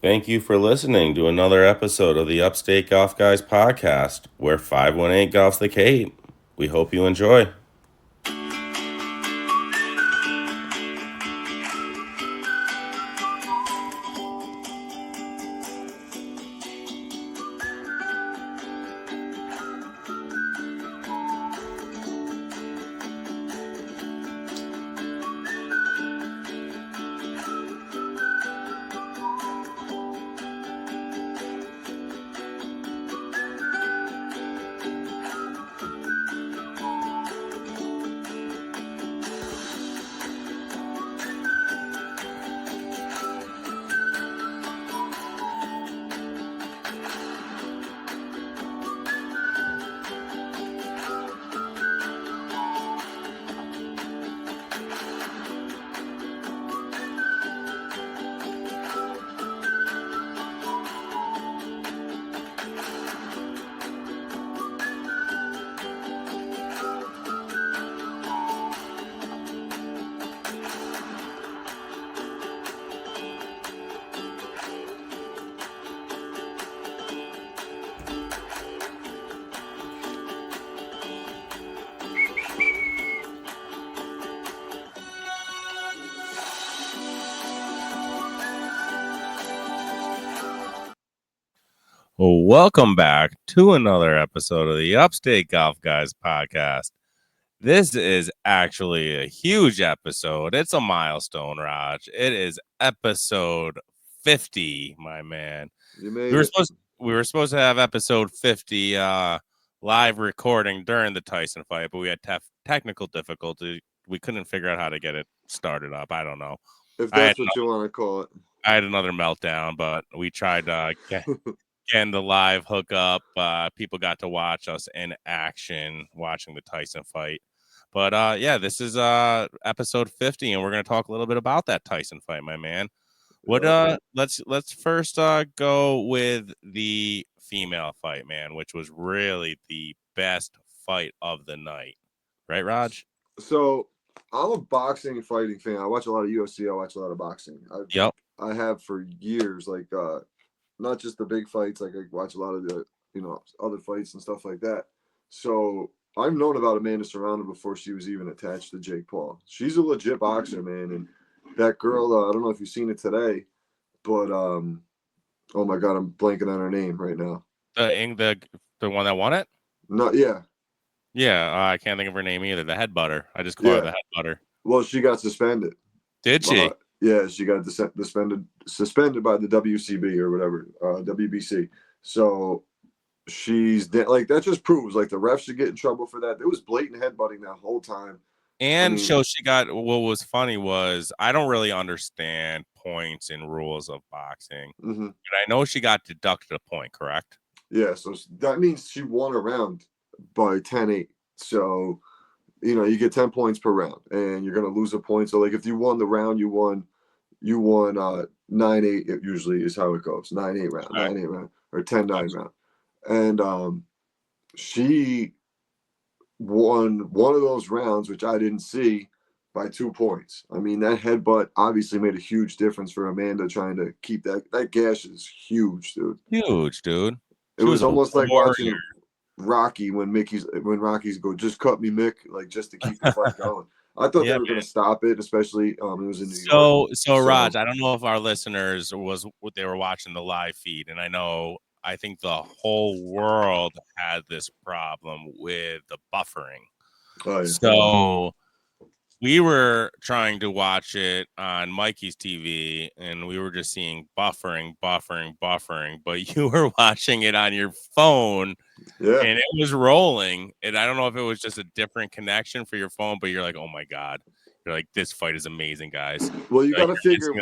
Thank you for listening to another episode of the Upstate Golf Guys Podcast, where 518 golfs the Cape. We hope you enjoy. Welcome back to another episode of the Upstate Golf Guys Podcast. This is actually a huge episode. It's a milestone, Raj. It is episode 50, my man. We were supposed to have episode 50 live recording during the Tyson fight, but we had technical difficulty. We couldn't figure out how to get it started up. I don't know. If that's what you want to call it. I had another meltdown, but we tried getting the live hookup. People got to watch us in action watching the Tyson fight. But this is episode 50, and we're going to talk a little bit about that Tyson fight, my man. Let's first go with the female fight, man, which was really the best fight of the night. Right, Raj? So I'm a boxing fighting fan. I watch a lot of UFC. I watch a lot of boxing. I have for years, not just the big fights. Like I watch a lot of the, other fights and stuff like that. So I've known about Amanda Serrano before she was even attached to Jake Paul. She's a legit boxer, man. And that girl, I don't know if you've seen it today, but oh my God, I'm blanking on her name right now. The one that won it? No, yeah. Yeah, I can't think of her name either. The head butter. I just call her the head butter. Well, she got suspended. Did she? Yeah, she got suspended by the WCB or whatever, WBC. So she's like, that just proves like the refs should get in trouble for that. There was blatant headbutting that whole time. And so she got, what was funny was, I don't really understand points and rules of boxing. Mm-hmm. But I know she got deducted a point, correct? Yeah, so that means she won a round by 10-8. So, you get 10 points per round, and you're going to lose a point. So, like, if you won the round, you won 9-8. It usually is how it goes. 9-8 round, right. 9-8 round, or 10-9 round. And she won one of those rounds, which I didn't see, by 2 points. I mean, that headbutt obviously made a huge difference for Amanda trying to keep that. That gash is huge, dude. Huge, dude. It was almost like watching Rocky when Rocky's go, just cut me, Mick, like just to keep the fight going. I thought they were going to stop it, especially it was in New York. So Raj, I don't know if our listeners they were watching the live feed, and I think the whole world had this problem with the buffering. Oh, yeah. So we were trying to watch it on Mikey's TV, and we were just seeing buffering, but you were watching it on your phone, and it was rolling. And I don't know if it was just a different connection for your phone, but you're like, oh my God. You're like, this fight is amazing, guys. Well, you got to figure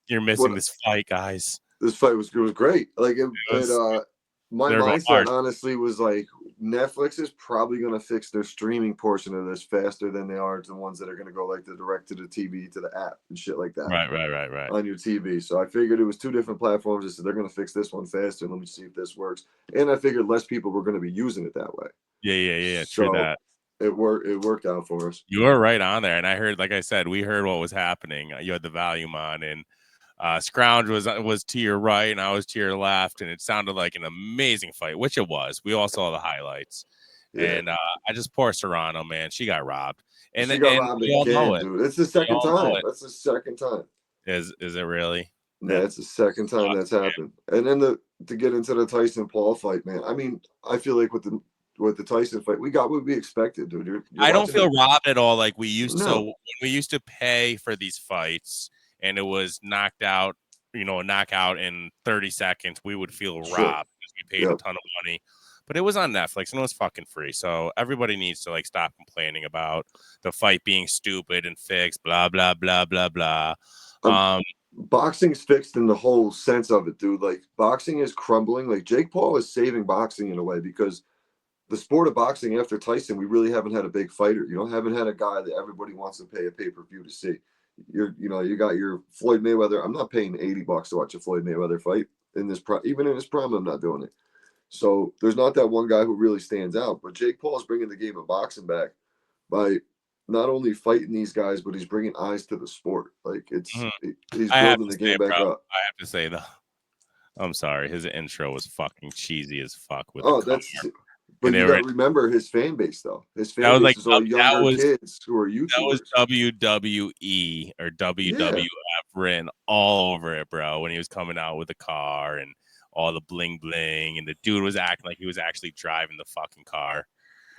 you're missing this fight, guys. This fight was great. Like my mindset honestly was like, Netflix is probably going to fix their streaming portion of this faster than they are the ones that are going to go like the direct to the TV to the app and shit like that. Right. On your TV. So I figured it was 2 different platforms. I said they're going to fix this one faster. Let me see if this works. And I figured less people were going to be using it that way. Yeah. So true that. It worked out for us. You were right on there. And I heard, like I said, we heard what was happening. You had the volume on, and Scrounge was to your right and I was to your left, and it sounded like an amazing fight, which it was. We all saw the highlights. Yeah. And I just poor Serrano, man. She got robbed. And she got robbed we all know it. dude. It's the second time. That's the second time. Is it really? Yeah, it's the second time that's happened. And then to get into the Tyson Paul fight, man. I mean, I feel like with the Tyson fight, we got what we expected, dude. You're I don't feel robbed at all like we used to. No. So when we used to pay for these fights and it was knocked out, a knockout in 30 seconds, we would feel robbed because we paid a ton of money. But it was on Netflix and it was fucking free. So everybody needs to stop complaining about the fight being stupid and fixed, blah, blah, blah, blah, blah. Boxing's fixed in the whole sense of it, dude. Like, boxing is crumbling. Like, Jake Paul is saving boxing in a way because the sport of boxing after Tyson, we really haven't had a big fighter. Haven't had a guy that everybody wants to pay a pay-per-view to see. You got your Floyd Mayweather. I'm not paying $80 to watch a Floyd Mayweather fight even in his prime. I'm not doing it. So there's not that one guy who really stands out. But Jake Paul is bringing the game of boxing back by not only fighting these guys, but he's bringing eyes to the sport. Like he's building the game back up. I have to say though, I'm sorry, his intro was fucking cheesy as fuck. But you got to remember his fan base though. His fan base is all younger kids who are YouTubers. That was WWE or WWF written all over it, bro. When he was coming out with the car and all the bling bling, and the dude was acting like he was actually driving the fucking car.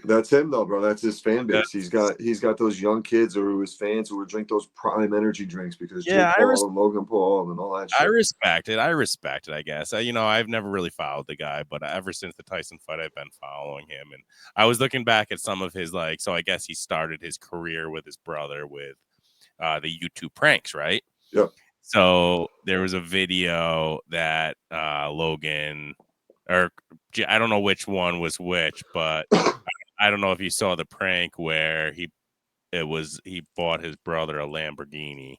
That's him though, bro. That's his fan base. He's got those young kids who are his fans who would drink those prime energy drinks because Jake Paul and Logan Paul and all that shit. I respect it, I guess. I've never really followed the guy, but ever since the Tyson fight, I've been following him. And I was looking back at some of his so I guess he started his career with his brother with the YouTube pranks, right? Yep. So there was a video that Logan, or I don't know which one was which, but I don't know if you saw the prank where he bought his brother a Lamborghini,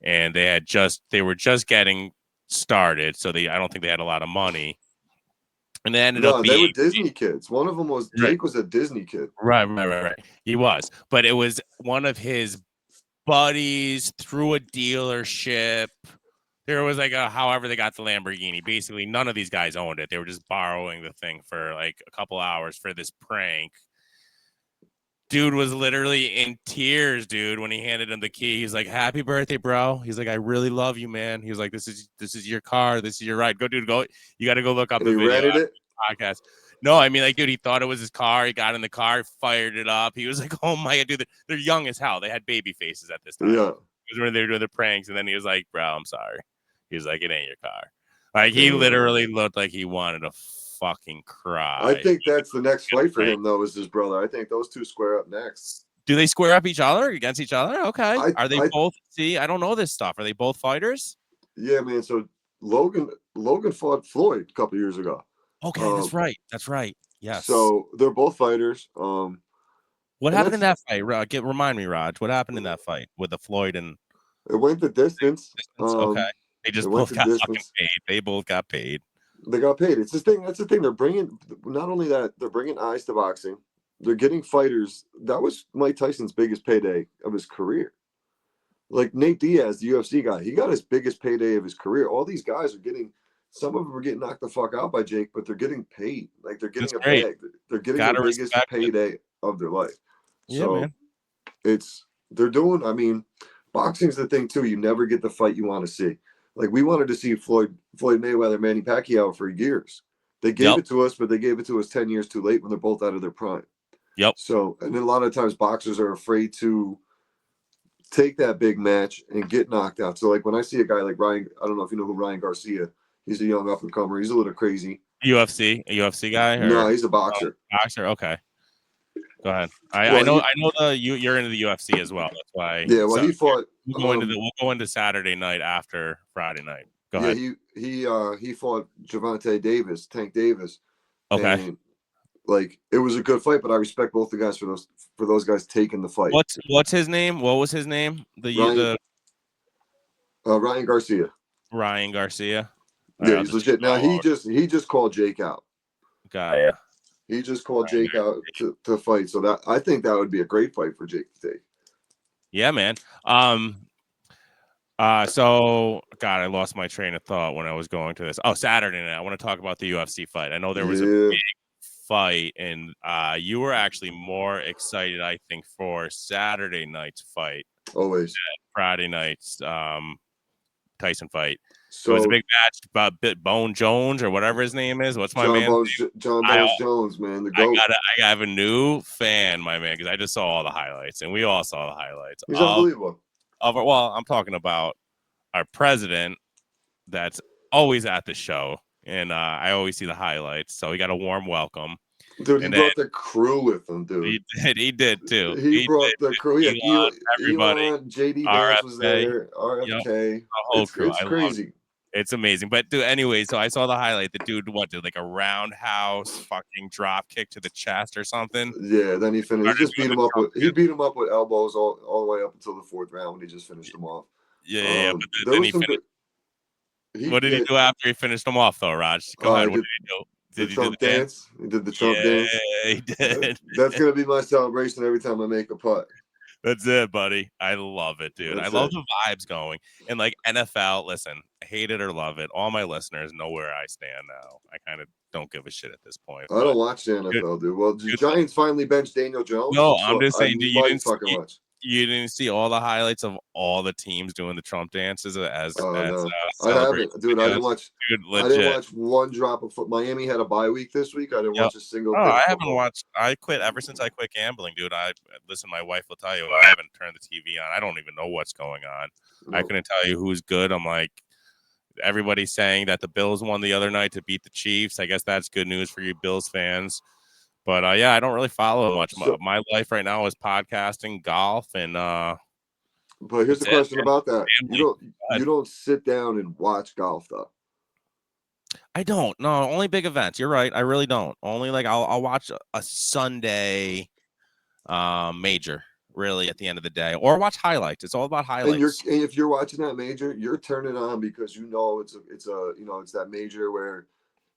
and they were just getting started, so I don't think they had a lot of money, and they ended up being, they were Disney kids. One of them was Jake was a Disney kid. Right. He was, but it was one of his buddies through a dealership. There was however they got the Lamborghini. Basically, none of these guys owned it. They were just borrowing the thing for a couple hours for this prank. Dude was literally in tears, dude, when he handed him the key. He's like, "Happy birthday, bro." He's like, "I really love you, man." He was like, This is your car. This is your ride. Go, dude, go. You got to go look up the video rented it? Podcast. No, I mean, dude, he thought it was his car. He got in the car, fired it up. He was like, "Oh my God, dude, they're young as hell. They had baby faces at this time." Yeah. It was when they were doing the pranks, and then he was like, "Bro, I'm sorry." He was like, "It ain't your car." He literally looked like he wanted to fucking cry. I think that's the next fight for him, though, is his brother. I think those two square up next. Do they square up against each other? Okay. Are they both? See, I don't know this stuff. Are they both fighters? Yeah, man. So Logan fought Floyd a couple years ago. Okay, that's right. Yes. So they're both fighters. What happened in that fight? Remind me, Raj. What happened in that fight with the Floyd and? It went the distance. Okay. They just both got fucking paid. They both got paid. They got paid. It's this thing. That's the thing. They're bringing, not only that, they're bringing eyes to boxing. They're getting fighters. That was Mike Tyson's biggest payday of his career. Like Nate Diaz, the UFC guy, he got his biggest payday of his career. All these guys are getting, some of them are getting knocked the fuck out by Jake, but they're getting paid. Like they're getting bag. They're getting the biggest payday of their life. Yeah, so man. They're doing, I mean, boxing's the thing too. You never get the fight you want to see. Like we wanted to see Floyd Mayweather, Manny Pacquiao for years. They gave it to us, but they gave it to us 10 years too late when they're both out of their prime. Yep. So, and then a lot of times boxers are afraid to take that big match and get knocked out. So like when I see a guy like Ryan, I don't know if you know who Ryan Garcia, he's a young up and comer. He's a little crazy. A UFC guy? Or? No, he's a boxer. Boxer. Okay. Go ahead. I know you're into the UFC as well. That's why. Yeah. Well, he fought. We'll go into Saturday night after Friday night. Go ahead. He fought Tank Davis. Okay. And, like it was a good fight, but I respect both the guys for those guys taking the fight. What's his name? What was his name? Ryan Garcia. Ryan Garcia. Yeah, he's legit. Now he just called Jake out. Got ya. He just called Jake out to fight. So that I think that would be a great fight for Jake to take. Yeah, man. So God, I lost my train of thought when I was going to this. Oh, Saturday night. I want to talk about the UFC fight. I know there was a big fight, and you were actually more excited, I think, for Saturday night's fight. Always. Friday night's Tyson fight. So it was a big match about Bone Jones or whatever his name is. What's my John man's Bones, name? John Bones Jones, man, the GOAT. I have a new fan, my man, because I just saw all the highlights, and we all saw the highlights. He's unbelievable. Well, I'm talking about our president that's always at the show, and I always see the highlights, so he got a warm welcome. Dude, he brought the crew with him, dude. He did too. He brought the crew. Yeah, everybody. Elon, JD Vance was there. RFK. Yep, the whole crew. It's crazy. It's amazing. But dude, anyway, so I saw the highlight. The dude did like a roundhouse fucking drop kick to the chest or something. Yeah, then he finished. He just beat him up with elbows all the way up until the fourth round when he just finished him off. Yeah. But then he finished. What did he do after he finished him off, though, Raj? Go ahead. What did he do? Did he do the dance? He did the Trump dance. Yeah, he did. That's gonna be my celebration every time I make a putt. That's it, buddy. I love it, dude. I love the vibes going. And like NFL, listen, hate it or love it. All my listeners know where I stand now. I kind of don't give a shit at this point. I don't watch the NFL, dude. Well, the Giants finally benched Daniel Jones. No, I'm just saying, you didn't see all the highlights of all the teams doing the Trump dances no. I haven't, dude. I didn't watch. Dude, I didn't watch one drop of foot. Miami had a bye week this week. I didn't watch a single. I haven't watched. I quit ever since I quit gambling, dude. Listen. My wife will tell you I haven't turned the TV on. I don't even know what's going on. No. I couldn't tell you who's good. I'm like, everybody's saying that the Bills won the other night to beat the Chiefs. I guess that's good news for you Bills fans. But I don't really follow much. My life right now is podcasting, golf, and but here's the question about that: you don't sit down and watch golf, though. I don't. No, only big events. You're right. I really don't. Only like I'll watch a Sunday major, really, at the end of the day, or watch highlights. It's all about highlights. And if you're watching that major, you're turning on because it's that major where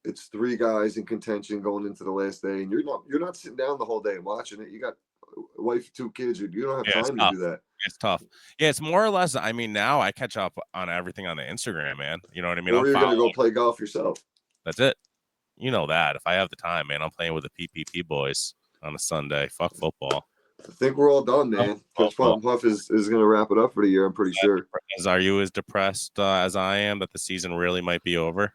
it's three guys in contention going into the last day, and you're not sitting down the whole day and watching it. You got a wife, 2 kids. You don't have time to do that. It's tough. Yeah, it's more or less. I mean, now I catch up on everything on the Instagram, man. You know what I mean? Or you're gonna go play golf yourself. That's it. You know that. If I have the time, man, I'm playing with the PPP boys on a Sunday. Fuck football. I think we're all done, man. Coach Puff is gonna wrap it up for the year. I'm pretty sure. Are you as depressed as I am that the season really might be over?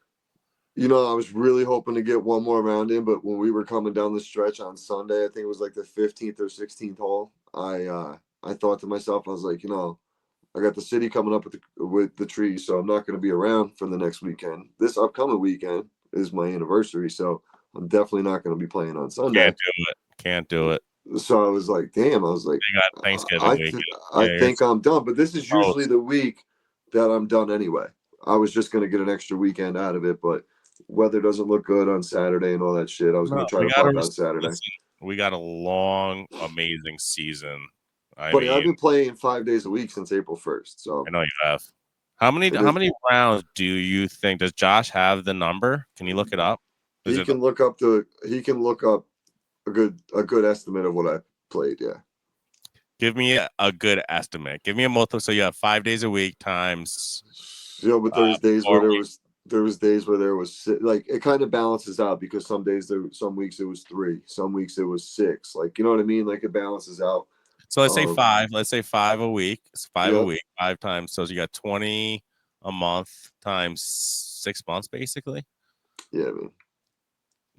You know, I was really hoping to get one more round in, but when we were coming down the stretch on Sunday, I think it was like the 15th or 16th hole. I thought to myself, I was like, I got the city coming up with the trees, so I'm not going to be around for the next weekend. This upcoming weekend is my anniversary, so I'm definitely not going to be playing on Sunday. Can't do it. So I was like, damn. I was like, you got Thanksgiving weekend. I think I'm done, but this is usually the week that I'm done anyway. I was just going to get an extra weekend out of it, but weather doesn't look good on Saturday and all that shit. I was going to try to park on Saturday. Listen, we got a long, amazing season. I've been playing 5 days a week since April 1st. So I know you have. How many rounds do you think? Does Josh have the number? Can you look it up? He can look up a good estimate of what I played. Yeah. Give me a good estimate. Give me a multiple. So you have 5 days a week times. But there's days where there was days where there was like it kind of balances out because some weeks it was 3, some weeks it was 6. Like, you know what I mean? Like it balances out. So let's say 5. Let's say 5 a week. It's 5 a week, 5 times. So you got 20 a month times 6 months, basically. Yeah, man.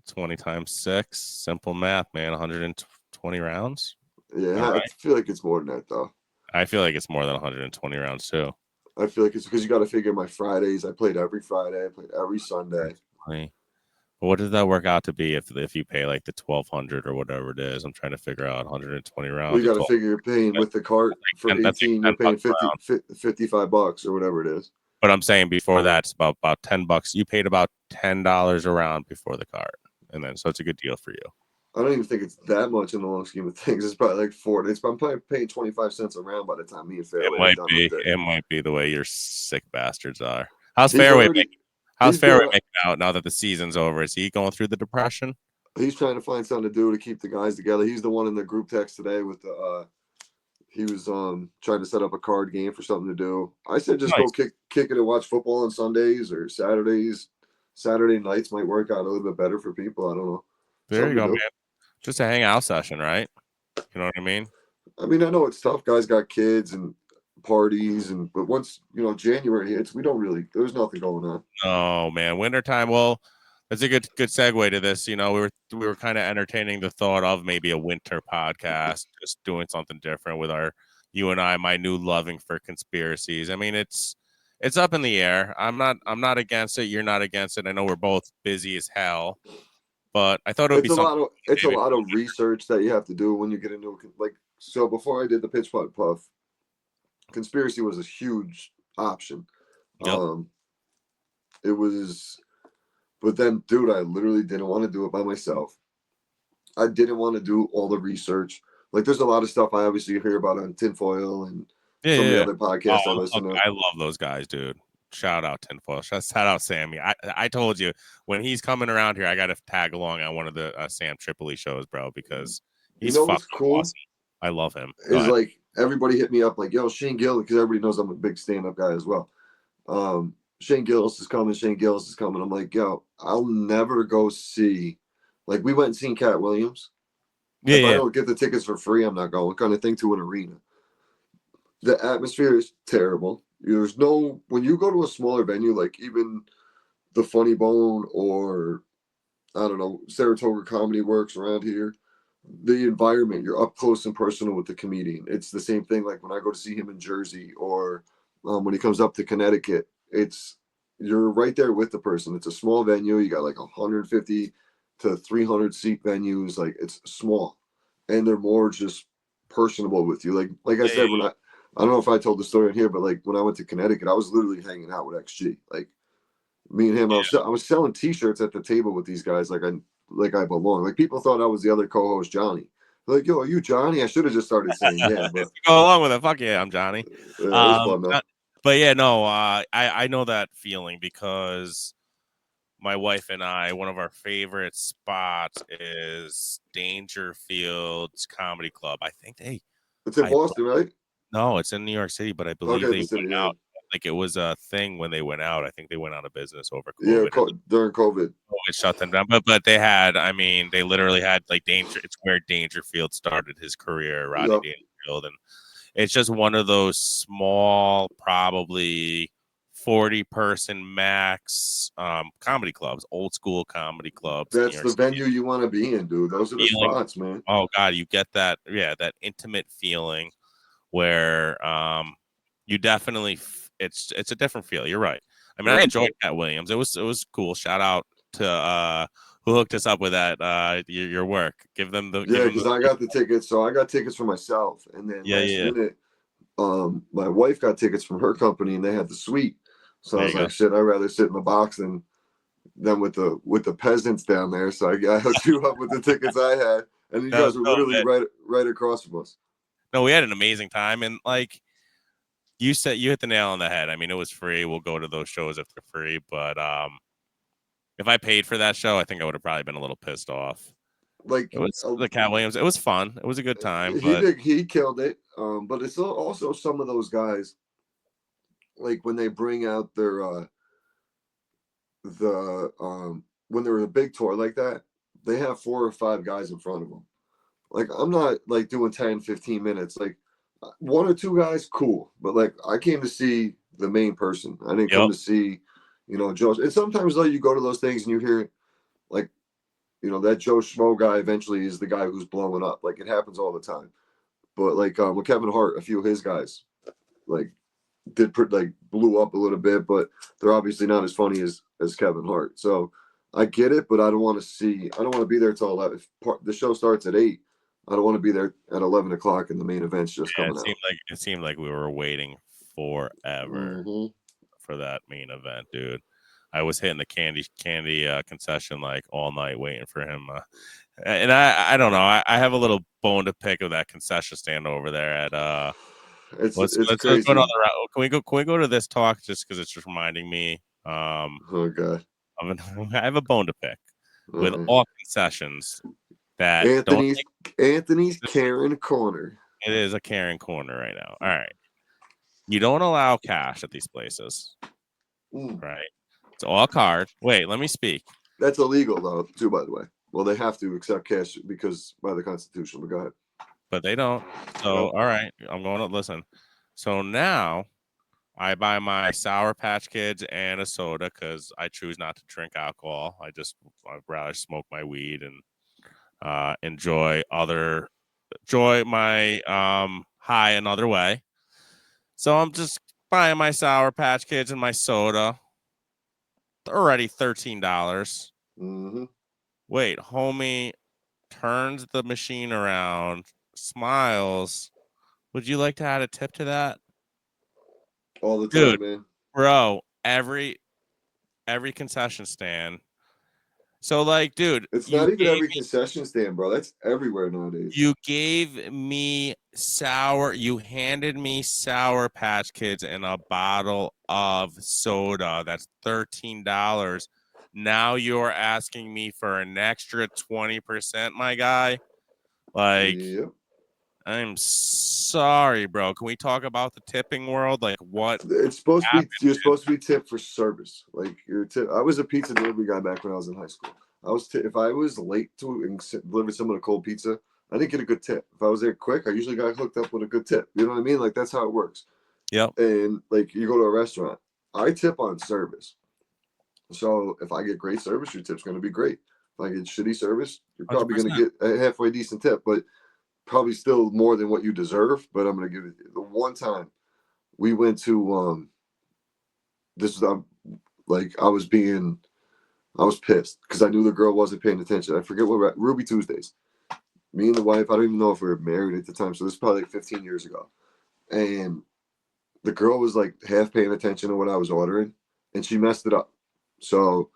20 times 6. Simple math, man. 120 rounds. Yeah, I feel like it's more than that, though. I feel like it's more than 120 rounds, too. I feel like it's because you got to figure my Fridays. I played every Friday. I played every Sunday. What does that work out to be if you pay like the 1,200 or whatever it is? I'm trying to figure out 120 rounds. Well, you got to figure you're paying with the cart for 18. You're paying $55 or whatever it is. But I'm saying before that, it's about $10. You paid about $10 a round before the cart, and then so it's a good deal for you. I don't even think it's that much in the long scheme of things. It's probably like $40. I'm probably paying 25 cents a round by the time me and Fairway are done with it. It might be the way your sick bastards are. How's Fairway making out now that the season's over? Is he going through the depression? He's trying to find something to do to keep the guys together. He's the one in the group text today with the he was trying to set up a card game for something to do. I said just go kick it and watch football on Sundays or Saturdays. Saturday nights might work out a little bit better for people. I don't know. There you go, man. Just a hangout session, right? You know what I mean? I mean, I know it's tough. Guys got kids and parties, but once January hits, there's nothing going on. Oh man, wintertime. Well, that's a good segue to this. We were kind of entertaining the thought of maybe a winter podcast, just doing something different with you and I, my new loving for conspiracies. I mean, it's up in the air. I'm not against it. You're not against it. I know we're both busy as hell, but I thought it would be something. It's a lot of research that you have to do when you get into it. So before I did the pitch putt, conspiracy was a huge option. Yep. It was, but then, dude, I literally didn't want to do it by myself. I didn't want to do all the research. There's a lot of stuff I obviously hear about on Tinfoil and some of the other podcasts I listen to. I love those guys, dude. Shout out Tinfoil. Shout out Sammy. I told you when he's coming around here, I got to tag along on one of the Sam Tripoli shows, bro, because he's what's cool? Awesome. I love him. Is everybody hit me up yo, Shane Gill, because everybody knows I'm a big stand-up guy as well. Shane Gillis is coming. I'm like, yo, I'll never go see. We went and seen Cat Williams. If I don't get the tickets for free, I'm not going. Kind of thing to an arena. The atmosphere is terrible. When you go to a smaller venue, like even the Funny Bone or I don't know, Saratoga Comedy Works around here, the environment, you're up close and personal with the comedian. It's the same thing like when I go to see him in Jersey or when he comes up to Connecticut. You're right there with the person. It's a small venue. You got 150 to 300 seat venues. It's small, and they're more just personable with you. Like I said, when I don't know if I told the story in here, but when I went to Connecticut, I was literally hanging out with XG. Me and him, I was selling T-shirts at the table with these guys. I belong. People thought I was the other co-host, Johnny. They're yo, are you Johnny? I should have just started saying yeah. But go along with it. Fuck yeah, I'm Johnny. Yeah, it was fun though. But yeah, no, I know that feeling because my wife and I, one of our favorite spots is Dangerfield's Comedy Club. I think it's in Boston, right? No, it's in New York City, but I believe they went out. It was a thing when they went out. I think they went out of business over COVID. Yeah, during COVID. COVID shut them down. But they had, they literally had it's where Dangerfield started his career, Rodney Dangerfield. And it's just one of those small, probably 40-person max comedy clubs, old school comedy clubs. That's the venue you want to be in, dude. Those are the spots, man. Oh God, you get that, that intimate feeling where you definitely it's a different feel. You're right. I enjoyed Cat Williams. It was cool. Shout out to who hooked us up with that your work. Give them the because I got the tickets. So I got tickets for myself, and then last minute, my wife got tickets from her company, and they had the suite. So I was like, shit, I'd rather sit in the box than with the peasants down there. So I hooked you up with the tickets I had, and you guys were literally right across from us. No, we had an amazing time, and you said, you hit the nail on the head. It was free. We'll go to those shows if they're free, but if I paid for that show, I think I would have probably been a little pissed off. It was the Cat Williams. It was fun. It was a good time. He killed it. But it's also some of those guys, when they bring out their when they're a big tour like that, they have 4 or 5 guys in front of them. I'm not doing 10, 15 minutes. 1 or 2 guys, cool. But I came to see the main person. I didn't come to see, Joe. And sometimes though you go to those things and you hear that Joe Schmo guy eventually is the guy who's blowing up. It happens all the time. But with Kevin Hart, a few of his guys blew up a little bit, but they're obviously not as funny as Kevin Hart. So I get it, but I don't want to be there till 11. The show starts at 8. I don't want to be there at 11 o'clock and the main event's just coming out. It seemed like we were waiting forever for that main event, dude. I was hitting the candy concession all night waiting for him. And I don't know. I have a little bone to pick with that concession stand over there at Let's go another route. Can we go to this talk just because it's just reminding me? Oh God. I have a bone to pick with all concessions that Anthony's Karen Corner. It is a Karen corner right now. All right. You don't allow cash at these places. Right. It's all card. Wait, let me speak. That's illegal, though, too, by the way. Well, they have to accept cash because by the Constitution, but go ahead. But they don't. So, nope. All right. I'm going to listen. So now I buy my Sour Patch Kids and a soda because I choose not to drink alcohol. I'd rather smoke my weed and enjoy my high another way. So I'm just buying my Sour Patch Kids and my soda. Already $13. Mm-hmm. Wait, homie turns the machine around, smiles. Would you like to add a tip to that? All the time, man. Bro, every concession stand. So, like, dude, it's not even every concession stand, bro. That's everywhere nowadays. You gave me you handed me Sour Patch Kids and a bottle of soda. That's $13. Now you're asking me for an extra 20%, my guy. Like, yep. I'm sorry, bro. Can we talk about the tipping world? Like, what? It's supposed to be. You're supposed to be tipped for service. Like your tip. I was a pizza delivery guy back when I was in high school. If I was late to deliver someone a cold pizza, I didn't get a good tip. If I was there quick, I usually got hooked up with a good tip. You know what I mean? Like that's how it works. Yep. And like you go to a restaurant, I tip on service. So if I get great service, your tip's going to be great. If I get shitty service, you're probably going to get a halfway decent tip, but probably still more than what you deserve. But I'm going to give it the one time we went to this was like I was pissed because I knew the girl wasn't paying attention. I forget what Ruby Tuesdays. Me and the wife, I don't even know if we were married at the time, so this is probably like 15 years ago. And the girl was like half paying attention to what I was ordering, and she messed it up. So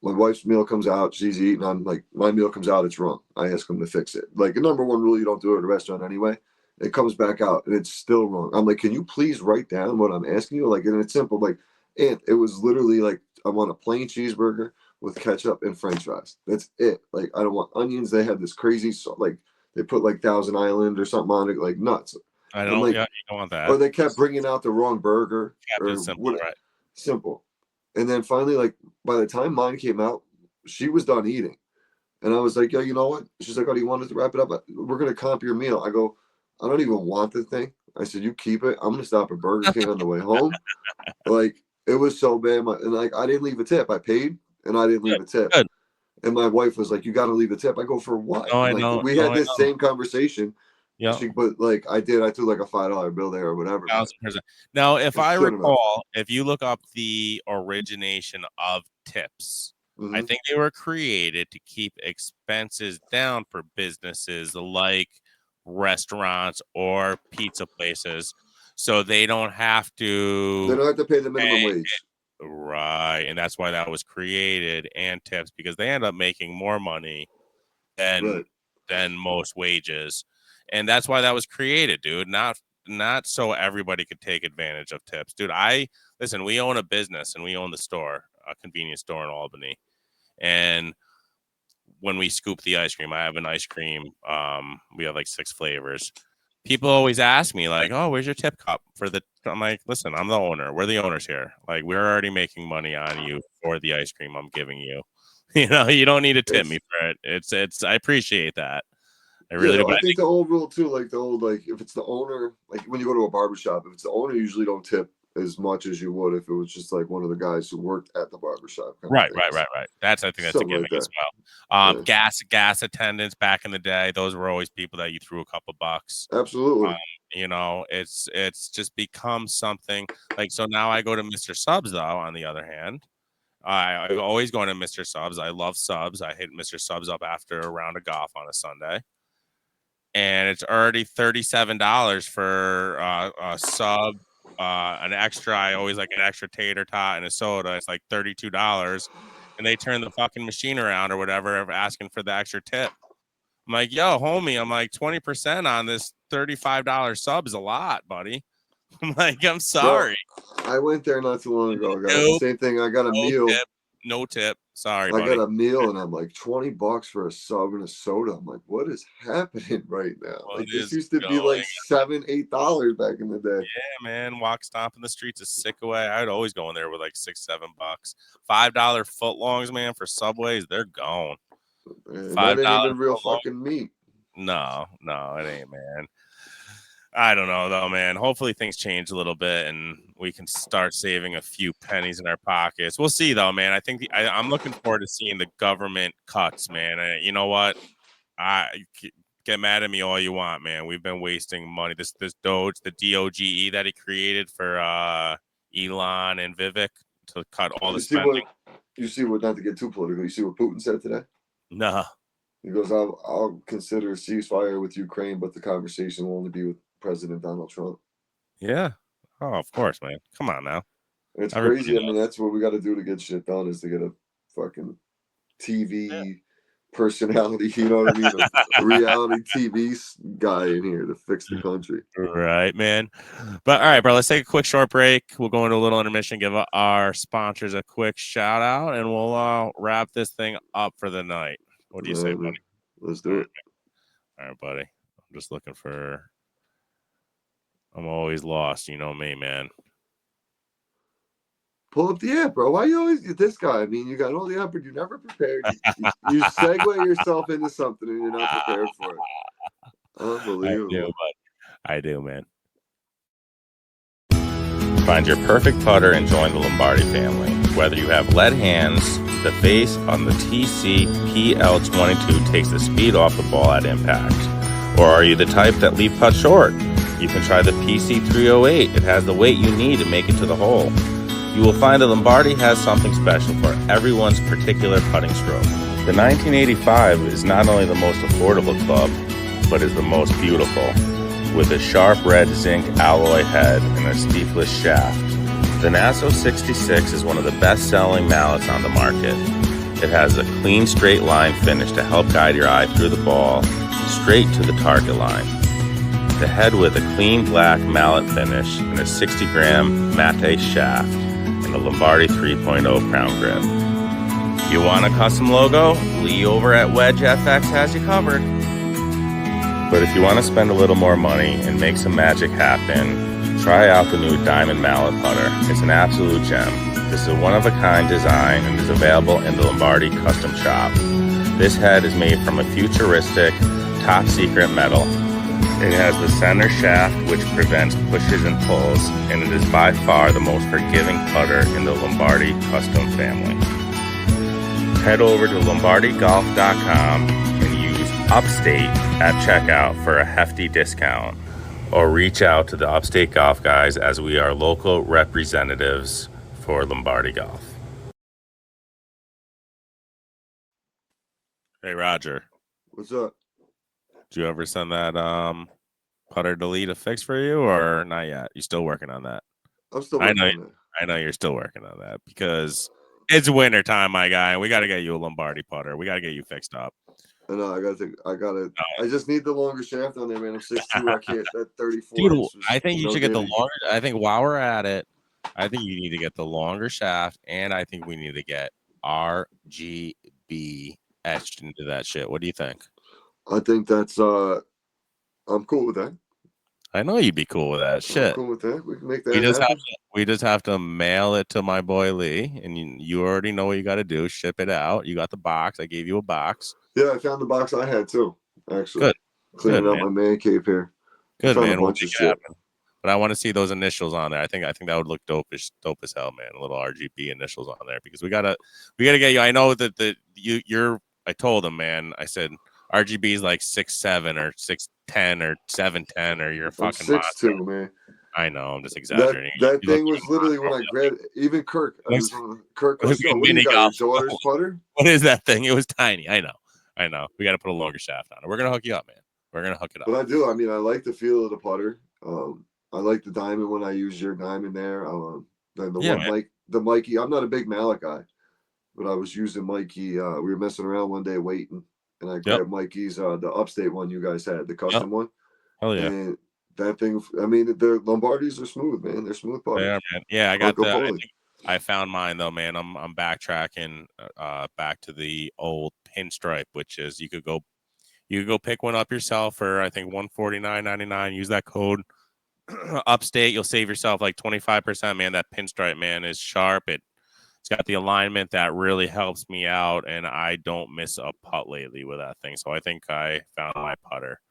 my wife's meal comes out, she's eating. I'm like, my meal comes out, it's wrong. I ask them to fix it. Like the number one rule, you don't do it at a restaurant anyway. It comes back out and it's still wrong. I'm like, can you please write down what I'm asking you? Like, and it's simple. Like, and it was literally like, I want a plain cheeseburger with ketchup and French fries. That's it. Like, I don't want onions. They had this crazy, like, they put like Thousand Island or something on it, like nuts. I don't. Like, yeah, you don't want that. Or they kept bringing out the wrong burger. Or simple, right? Simple. And then finally, like, by the time mine came out, she was done eating. And I was like, yeah, you know what? She's like, oh, do you want us to wrap it up? We're going to comp your meal. I go, I don't even want the thing. I said, you keep it. I'm going to stop at Burger King on the way home. Like, it was so bad. And, like, I didn't leave a tip. I paid, and I didn't leave a tip. Good. And my wife was like, you got to leave a tip. I go, for what? No, like, I know. We had this same conversation. Yeah. But, like, I threw like a $5 bill there or whatever. 1,000%. Now, if I recall, if you look up the origination of tips, I think they were created to keep expenses down for businesses like restaurants or pizza places, so they don't have to. They don't have to pay the minimum wage. Right, and that's why that was created, and tips, because they end up making more money than most wages, and that's why that was created, dude. Not so everybody could take advantage of tips, dude. Listen, we own a business and we own the store, a convenience store in Albany. And when we scoop the ice cream, I have an ice cream. We have like 6 flavors. People always ask me like, oh, where's your tip cup for the, I'm like, listen, I'm the owner. We're the owners here. Like, we're already making money on you for the ice cream I'm giving you. You know, you don't need to tip me for it. It's, I appreciate that. I really do. I think the old rule too, like the old, like if it's the owner, like when you go to a barbershop, if it's the owner, you usually don't tip as much as you would if it was just like one of the guys who worked at the barbershop. Right. I think that's a gimmick as well. Gas attendants back in the day, those were always people that you threw a couple bucks. Absolutely. You know, it's just become something like, so now I go to Mr. Subs though, on the other hand. I always go to Mr. Subs. I love subs. I hit Mr. Subs up after a round of golf on a Sunday. And it's already $37 for a sub, an extra. I always like an extra tater tot and a soda. It's like $32, and they turn the fucking machine around or whatever, asking for the extra tip. I'm like, yo, homie, I'm like 20% on this $35 sub is a lot, buddy. I'm like, I'm sorry. Bro, I went there not too long ago. I got the same thing. I got a meal. No tip. Sorry, I buddy. got a meal and I'm like $20 for a sub and a soda. I'm like, what is happening right now? What Like this is used to be going like $7-8 back in the day. Yeah, man. Walk stomp in the streets is sick away. I'd always go in there with like $6-7. $5 footlongs, man, for Subways, they're gone. And $5 that ain't even real footlong? fucking meat. No, it ain't, man. I don't know though, man. Hopefully things change a little bit and we can start saving a few pennies in our pockets. We'll see though, man. I think I'm looking forward to seeing the government cuts, man. You know what? Get mad at me all you want, man. We've been wasting money. This Doge, the DOGE that he created for Elon and Vivek to cut all the spending. You see what? Not to get too political. You see what Putin said today? No. He goes, "I'll consider a ceasefire with Ukraine, but the conversation will only be with President Donald Trump." Yeah. Oh, of course, man. Come on now. It's crazy. I mean, that's what we got to do to get shit done is to get a fucking TV personality, you know what I mean? A reality TV guy in here to fix the country. Right, man. But all right, bro, let's take a quick short break. We'll go into a little intermission, give our sponsors a quick shout out, and we'll wrap this thing up for the night. What do you say, buddy? Let's do it. All right, buddy. I'm just looking for. I'm always lost. You know me, man. Pull up the app, bro. Why you always get this guy? I mean, you got all the app, but you're never prepared. You segue yourself into something and you're not prepared for it. Unbelievable. I do, man. Find your perfect putter and join the Lombardi family. Whether you have lead hands, the face on the TC PL22 takes the speed off the ball at impact. Or are you the type that leave putt short? You can try the PC308. It has the weight you need to make it to the hole. You will find that Lombardi has something special for everyone's particular putting stroke. The 1985 is not only the most affordable club, but is the most beautiful. With a sharp red zinc alloy head and a steeples shaft. The Nassau 66 is one of the best-selling mallets on the market. It has a clean straight line finish to help guide your eye through the ball, straight to the target line. The head with a clean black mallet finish and a 60-gram mate shaft and a Lombardi 3.0 crown grip. You want a custom logo? Lee over at Wedge FX has you covered. But if you want to spend a little more money and make some magic happen, try out the new Diamond Mallet Putter. It's an absolute gem. This is a one-of-a-kind design and is available in the Lombardi Custom Shop. This head is made from a futuristic, top-secret metal. It has the center shaft which prevents pushes and pulls, and it is by far the most forgiving putter in the Lombardi Custom family. Head over to lombardygolf.com and use Upstate at checkout for a hefty discount, or reach out to the Upstate Golf Guys as we are local representatives for Lombardi Golf. Hey, Roger. What's up? Did you ever send that putter delete a fix for you, or not yet? You still working on that? I'm still working on that. I know you're still working on that because it's winter time, my guy, and we got to get you a Lombardi putter. We got to get you fixed up. I know. I just need the longer shaft on there, man. I'm 6'2". I can't. That 34. Dude, I think you should get the longer. I think while we're at it, I think you need to get the longer shaft, and I think we need to get RGB etched into that shit. What do you think? I think that's I'm cool with that. I know you'd be cool with that shit. I'm cool with that. We can make that happen. We just have to mail it to my boy Lee, and you already know what you got to do. Ship it out. You got the box. I gave you a box. Yeah, I found the box I had too. Actually, good. Cleaning out my man cave here. Good, man. We'll make it happen. But I want to see those initials on there. I think that would look dope as hell, man. A little RGB initials on there because we gotta get you. I know that you're. I told him, man. I said RGB is like 6'7" or 6'10" or 7'10" or you're fucking 6'2", man. I know. I'm just exaggerating. That thing was literally when I grabbed it. Even Kirk. Kirk was like, "What do you got, your daughter's putter?" What is that thing? It was tiny. I know. We got to put a longer shaft on it. We're gonna hook you up, man. We're gonna hook it up. But I do. I mean, I like the feel of the putter. I like the diamond when I use your diamond there. The Mikey. I'm not a big mallet guy, but I was using Mikey. We were messing around one day waiting, and I grabbed Mikey's the Upstate one you guys had, the custom one. Hell yeah. And that thing. I mean, the Lombardis are smooth, man. They're smooth putters. Yeah, man. Yeah, I got the. I found mine though, man. I'm backtracking back to the old pinstripe, which is you could go pick one up yourself for I think $149.99. Use that code Upstate. You'll save yourself like 25%. Man, that pinstripe, man, is sharp. It's got the alignment that really helps me out, and I don't miss a putt lately with that thing. So I think I found my putter.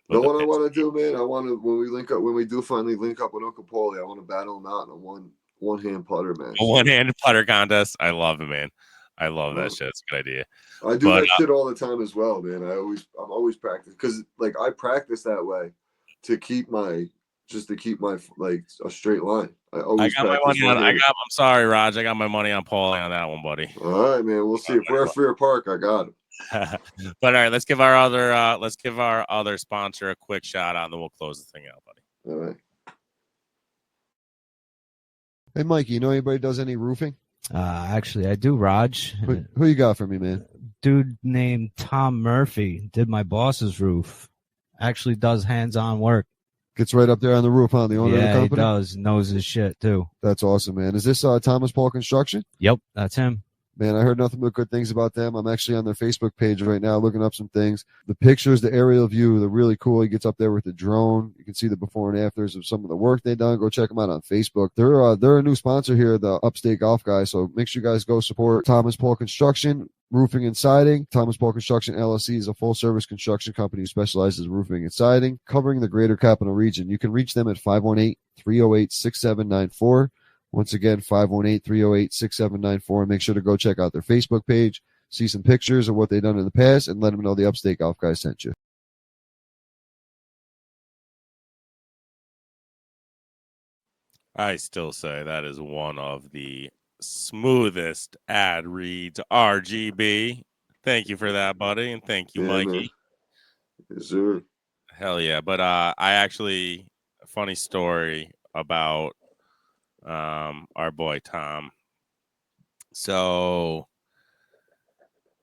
Know what I want to do, man? I want to when we do finally link up with Uncle Paulie, I want to battle him out in a one hand putter match. A one-handed putter contest. I love it, man. I love that shit. It's a good idea. I do that shit all the time as well, man. I'm always practice because like I practice that way to keep my like a straight line. I got my money on. I'm sorry, Raj. I got my money on Paulie on that one, buddy. All right, man. We'll see. If we're at Freer Park, I got him. But all right, let's give our other sponsor a quick shout out, and then we'll close the thing out, buddy. All right. Hey, Mikey, you know anybody does any roofing? Actually, I do, Raj. Who you got for me, man? Dude named Tom Murphy did my boss's roof. Actually does hands-on work. Gets right up there on the roof, huh? The owner of the company? Yeah, he does. Knows his shit, too. That's awesome, man. Is this Thomas Paul Construction? Yep, that's him. Man, I heard nothing but good things about them. I'm actually on their Facebook page right now looking up some things. The pictures, the aerial view, they're really cool. He gets up there with the drone. You can see the before and afters of some of the work they've done. Go check them out on Facebook. They're a new sponsor here, the Upstate Golf Guys, so make sure you guys go support Thomas Paul Construction, Roofing and Siding. Thomas Paul Construction LLC is a full-service construction company who specializes in roofing and siding, covering the greater capital region. You can reach them at 518-308-6794. Once again, 518-308-6794. And make sure to go check out their Facebook page, see some pictures of what they've done in the past, and let them know the Upstate Golf Guys sent you. I still say that is one of the smoothest ad reads, RGB. Thank you for that, buddy, and thank you, Mikey. Yes, sir. Hell yeah. But I actually, a funny story about our boy Tom. So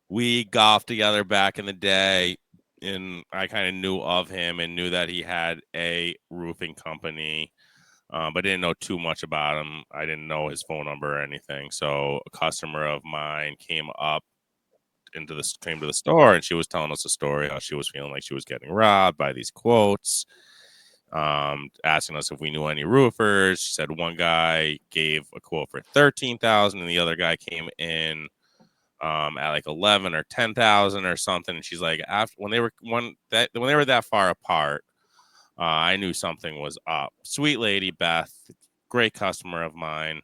we golfed together back in the day, and I kind of knew of him and knew that he had a roofing company, but didn't know too much about him. I didn't know his phone number or anything. So a customer of mine came to the store, and she was telling us a story how she was feeling like she was getting robbed by these quotes. Asking us if we knew any roofers. She said one guy gave a quote for $13,000 and the other guy came in at like 11 or 10,000 or something. And she's like, when they were that far apart, I knew something was up. Sweet lady Beth, great customer of mine.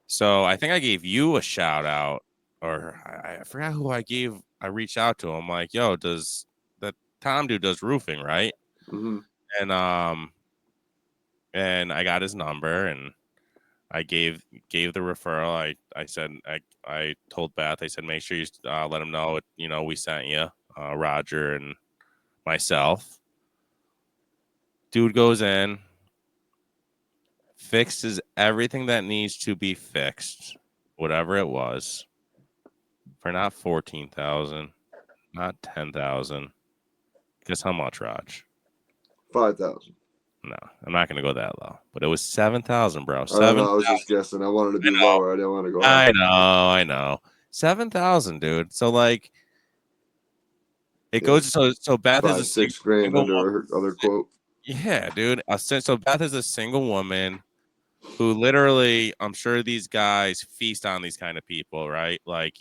So I think I gave you a shout out, or I forgot who I reached out to him like, yo, does that Tom dude does roofing, right? Mm-hmm. And I got his number, and I gave the referral. I said I told Beth, I said, make sure you let him know we sent you, Roger and myself. Dude goes in, fixes everything that needs to be fixed, whatever it was, for not 14,000, not 10,000. Guess how much, Raj? 5,000. No, I'm not going to go that low. But it was 7,000, bro. I was just guessing. I wanted to be lower. I didn't want to go high. I know. 7,000, dude. So like, it goes. So Beth is a $6,000 under her other quote. Yeah, dude. So Beth is a single woman who literally, I'm sure these guys feast on these kind of people, right? Like,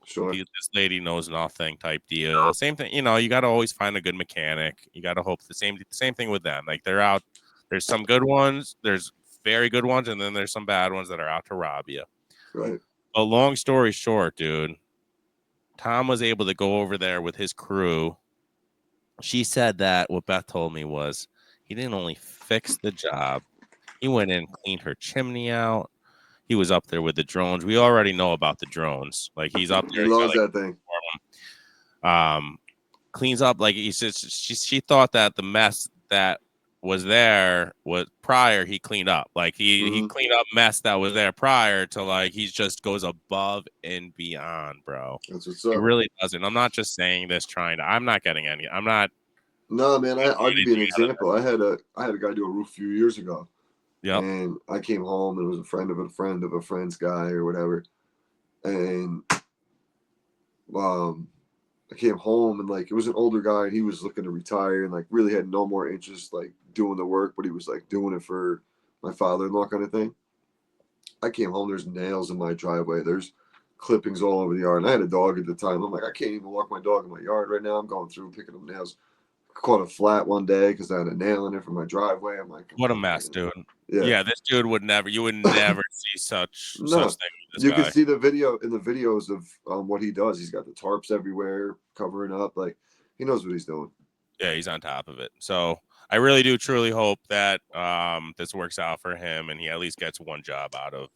Sure. This lady knows nothing type deal. Same thing, you got to always find a good mechanic. You got to hope the same thing with them. Like they're out. There's some good ones. There's very good ones, and then there's some bad ones that are out to rob you. Right. But long story short, dude, Tom was able to go over there with his crew. She said that what Beth told me was he didn't only fix the job. He went in, cleaned her chimney out. He was up there with the drones. We already know about the drones. Like he's up there. He loves that thing. Cleans up. Like he says, she thought that the mess that was there was prior. He cleaned up. Like he cleaned up mess that was there prior to like he just goes above and beyond, bro. That's what's up. He really doesn't. I'm not just saying this I'm not getting any. No, man. I'll give you an example. I had a guy do a roof a few years ago. Yep. And I came home and it was a friend of a friend of a friend's guy or whatever. And I came home and like it was an older guy and he was looking to retire and like really had no more interest like doing the work, but he was like doing it for my father-in-law kind of thing. I came home, there's nails in my driveway, there's clippings all over the yard. And I had a dog at the time. I'm like, I can't even walk my dog in my yard right now. I'm going through picking up nails. Caught a flat one day because I had a nail in it from my driveway. I'm like, what a mess, man. dude. Yeah, this dude would never. You would never see such No. thing with this You guy. can see the videos of what he does. He's got the tarps everywhere, covering up. Like he knows what he's doing. Yeah, he's on top of it. So I really do truly hope that this works out for him and he at least gets one job out of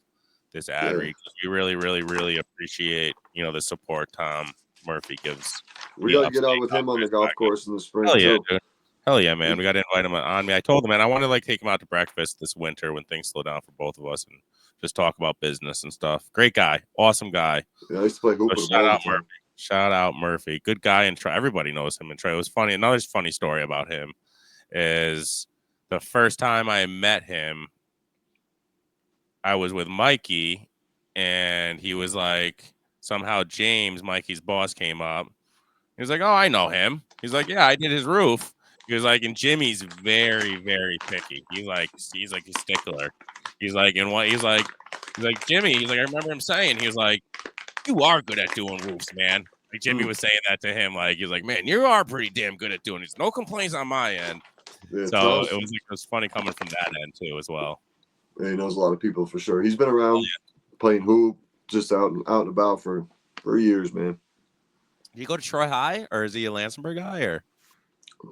this ad read. We really, really, really appreciate the support Tom Murphy gives. We got to get out with him on the golf course in the spring. Hell yeah, too. dude. Hell yeah, man. We got to invite him on me. I told him, man, I want to like take him out to breakfast this winter when things slow down for both of us and just talk about business and stuff. Great guy. Awesome guy. Yeah, I used to play hoop with him. Shout out Murphy. Shout out Murphy. Good guy. And everybody knows him. And Trey, it was funny. Another funny story about him is the first time I met him, I was with Mikey and he was like, somehow James, Mikey's boss, came up. He was like, oh, I know him. He's like, yeah, I did his roof. He was like, and Jimmy's very, very picky. He's like a stickler. He's like, and what he's like Jimmy. He's like, I remember him saying, he was like, you are good at doing roofs, man. Like Jimmy was saying that to him. Like he was like, man, you are pretty damn good at doing it. No complaints on my end. Yeah, so it was funny coming from that end too, as well. Yeah, he knows a lot of people for sure. He's been around playing hoop, just out and about for years, man. Did he go to Troy High, or is he a Lansingburg guy, or?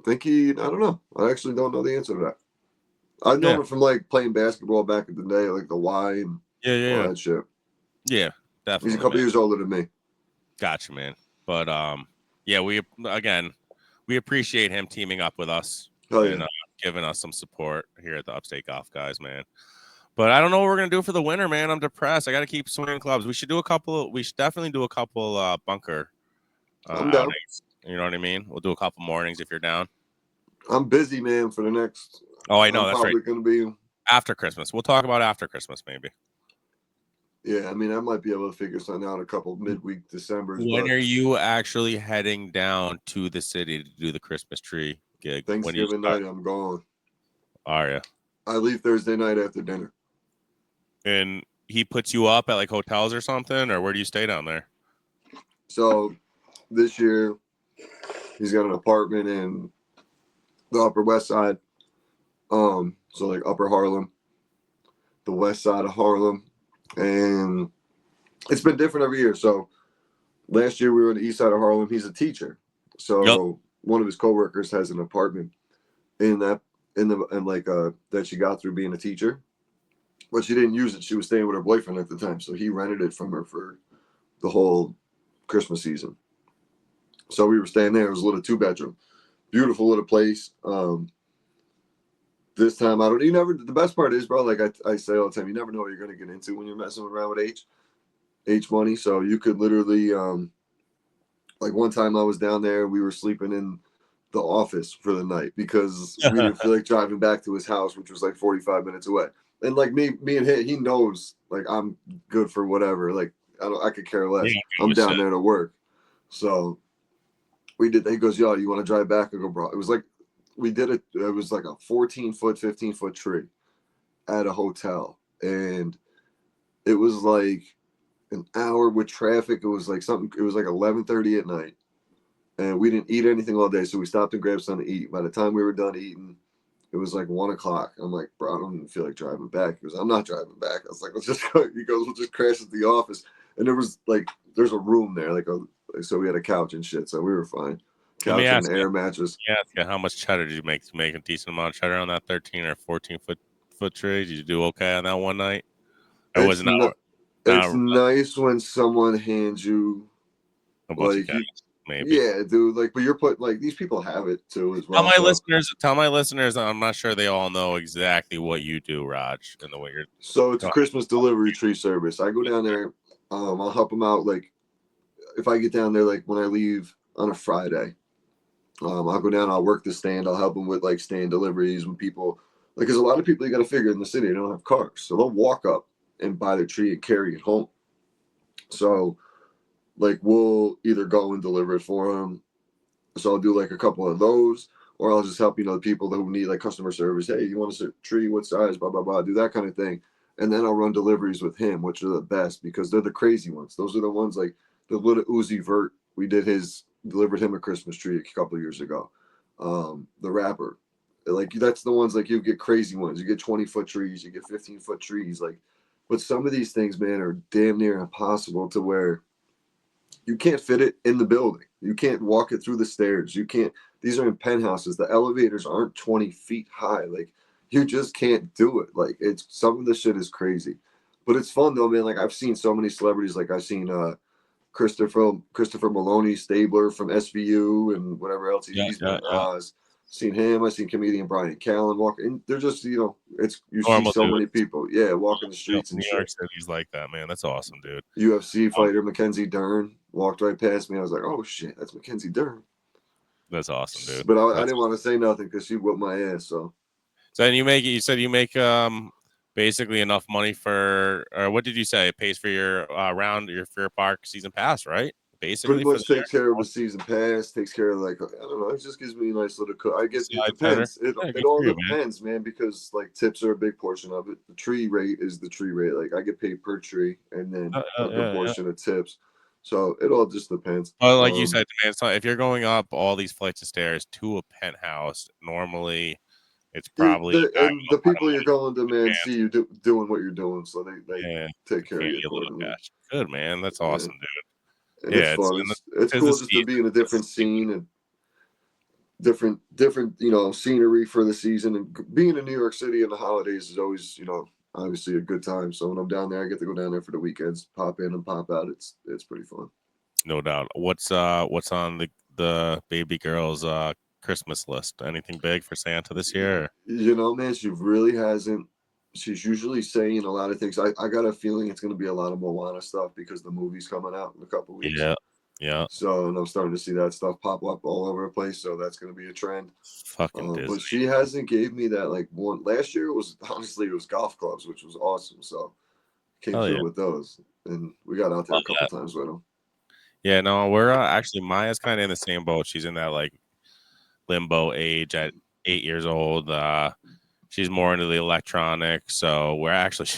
I don't know. I actually don't know the answer to that. I know him from like playing basketball back in the day, like the Y and all that shit. Yeah, definitely. He's a couple years older than me. Gotcha, man. But we appreciate him teaming up with us and giving us some support here at the Upstate Golf Guys, man. But I don't know what we're gonna do for the winter, man. I'm depressed. I got to keep swinging clubs. We should definitely do a couple bunker outings. You know what I mean? We'll do a couple mornings if you're down. I'm busy, man, for the next. Oh, I know. That's probably right. Going to be after Christmas. We'll talk about after Christmas, maybe. Yeah, I mean, I might be able to figure something out a couple midweek December. When are you actually heading down to the city to do the Christmas tree gig? Thanksgiving night, I'm going. Are you? I leave Thursday night after dinner. And he puts you up at like hotels or something, or where do you stay down there? So this year, he's got an apartment in the Upper West Side. So like Upper Harlem, the West Side of Harlem. And it's been different every year. So last year we were on the East Side of Harlem. He's a teacher. So one of his coworkers has an apartment that she got through being a teacher. But she didn't use it. She was staying with her boyfriend at the time. So he rented it from her for the whole Christmas season. So we were staying there. It was a little 2-bedroom. Beautiful little place. This time, the best part is, bro, like I say all the time, you never know what you're going to get into when you're messing around with H money. So you could literally, like one time I was down there, we were sleeping in the office for the night because we didn't feel like driving back to his house, which was like 45 minutes away. And like me and him, he knows like I'm good for whatever. Like I could care less. I'm down there to work. So we did. He goes, yo, you want to drive back? I go, bro. It was like we did it. It was like a 14-foot, 15-foot tree at a hotel, and it was like an hour with traffic. It was like something. It was like 11:30 at night, and we didn't eat anything all day. So we stopped and grabbed something to eat. By the time we were done eating, it was like 1 o'clock. I'm like, bro, I don't even feel like driving back. He goes, I'm not driving back. I was like, let's just go. He goes, we'll just crash at the office. And there was like, there's a room there, so we had a couch and shit. So we were fine. Couch and an air mattress. Yeah. How much cheddar did you make? Did you make a decent amount of cheddar on that 13 or 14-foot tree? Did you do okay on that one night? Or was it not? It's nice when someone hands you a bunch of maybe. Yeah, dude. Like, but you're like these people have it too as well. Tell my listeners. I'm not sure they all know exactly what you do, Raj, and the way you're. So it's a Christmas delivery tree service. I go down there. I'll help them out. Like, if I get down there, like when I leave on a Friday, I'll go down. I'll work the stand. I'll help them with like stand deliveries when people because a lot of people, you got to figure, in the city, they don't have cars, so they'll walk up and buy the tree and carry it home. So like we'll either go and deliver it for them. So I'll do like a couple of those, or I'll just help, the people who need like customer service. Hey, you want a tree? What size? Blah, blah, blah. Do that kind of thing. And then I'll run deliveries with him, which are the best because they're the crazy ones. Those are the ones like the little Uzi Vert. We delivered him a Christmas tree a couple of years ago. The rapper, like that's the ones like you get crazy ones. You get 20-foot trees, you get 15-foot trees. Like, but some of these things, man, are damn near impossible to where you can't fit it in the building. You can't walk it through the stairs. You can't. These are in penthouses. The elevators aren't 20 feet high. Like, you just can't do it. Like, it's some of the shit is crazy, but it's fun though, man. Like, I've seen so many celebrities. Like, I've seen Christopher Maloney, Stabler from SVU and whatever else he's been. Seen him. I've seen comedian Brian Callen walk, and they're just, it's you normal see so dude. Many people, walking the streets in New York City's like that, man. That's awesome, dude. UFC fighter Mackenzie Dern walked right past me. I was like, oh shit, that's Mackenzie Dern. That's awesome, dude. But I didn't want to say nothing because she whipped my ass. So then you said you make basically enough money for, or what did you say? It pays for your your Fair Park season pass, right? Basically, pretty much takes care of the season pass, takes care of like, I don't know, it just gives me a nice little I guess it depends. It all depends, man, because like tips are a big portion of it. The tree rate is the tree rate. Like I get paid per tree and then a good portion of tips. So it all just depends. Well, like you said, man, so if you're going up all these flights of stairs to a penthouse, normally it's probably the people you're going to, man, see you doing what you're doing, so they take care of you a little bit. Good, man. That's awesome, dude. And it's fun. It's cool just to be in a different scene and different scenery for the season. And being in New York City in the holidays is always, obviously a good time. So when I'm down there, I get to go down there for the weekends, pop in and pop out. It's pretty fun. No doubt. What's on the baby girl's Christmas list? Anything big for Santa this year? Man, she really hasn't. She's usually saying a lot of things. I got a feeling it's going to be a lot of Moana stuff because the movie's coming out in a couple of weeks. Yeah. So, and I'm starting to see that stuff pop up all over the place. So that's going to be a trend. Fucking Disney. But she hasn't gave me that like one. Last year it was golf clubs, which was awesome. So came through with those, and we got out there a couple times with them. Yeah, no, we're actually Maya's kind of in the same boat. She's in that like limbo age at 8 years old. She's more into the electronics, so we're actually.